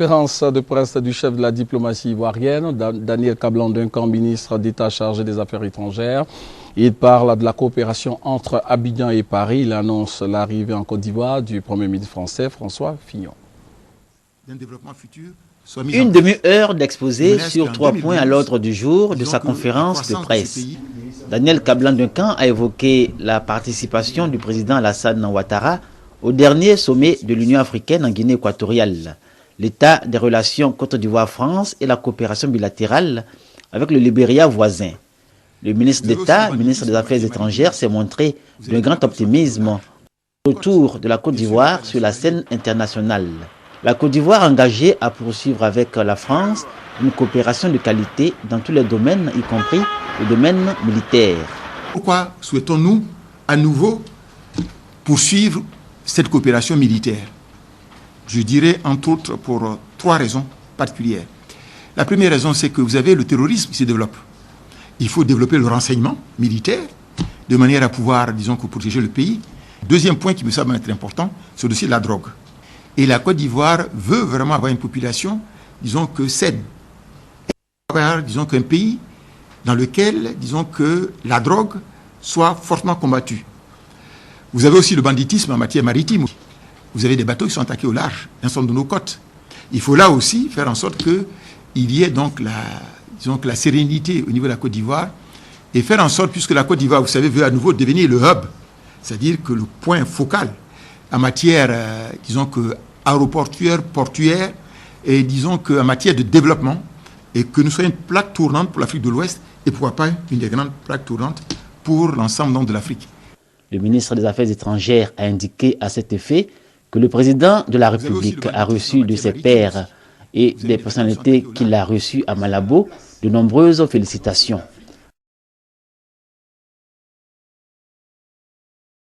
Conférence de presse du chef de la diplomatie ivoirienne, Daniel Kablan-Duncan, ministre d'État chargé des Affaires étrangères. Il parle de la coopération entre Abidjan et Paris. Il annonce l'arrivée en Côte d'Ivoire du Premier ministre français, François Fillon. Une demi-heure d'exposé sur 3 points à l'ordre du jour de sa conférence de presse. Daniel Kablan-Duncan a évoqué la participation du président Alassane Ouattara au dernier sommet de l'Union africaine en Guinée équatoriale, l'état des relations Côte d'Ivoire-France et la coopération bilatérale avec le Libéria voisin. Le ministre d'État, ministre des Affaires étrangères, s'est montré d'un grand optimisme autour de la Côte d'Ivoire sur la scène internationale. La Côte d'Ivoire engagée à poursuivre avec la France une coopération de qualité dans tous les domaines, y compris le domaine militaire. Pourquoi souhaitons-nous à nouveau poursuivre cette coopération militaire? Je dirais entre autres pour 3 raisons particulières. La première raison, c'est que vous avez le terrorisme qui se développe. Il faut développer le renseignement militaire de manière à pouvoir, disons, protéger le pays. Deuxième point qui me semble être important, c'est aussi la drogue. Et la Côte d'Ivoire veut vraiment avoir une population, disons, que saine. Disons qu'un pays dans lequel, disons, que la drogue soit fortement combattue. Vous avez aussi le banditisme en matière maritime. Vous avez des bateaux qui sont attaqués au large, d'un certain nombre de nos côtes. Il faut là aussi faire en sorte qu'il y ait donc la sérénité au niveau de la Côte d'Ivoire et faire en sorte, puisque la Côte d'Ivoire, vous savez, veut à nouveau devenir le hub, c'est-à-dire que le point focal en matière, disons que aéroportuaire, portuaire, et disons qu'en matière de développement, et que nous soyons une plaque tournante pour l'Afrique de l'Ouest, et pourquoi pas une des grandes plaques tournantes pour l'ensemble de l'Afrique. Le ministre des Affaires étrangères a indiqué à cet effet que le président de la République a reçu de ses pairs et des personnalités qu'il a reçues à Malabo de nombreuses félicitations.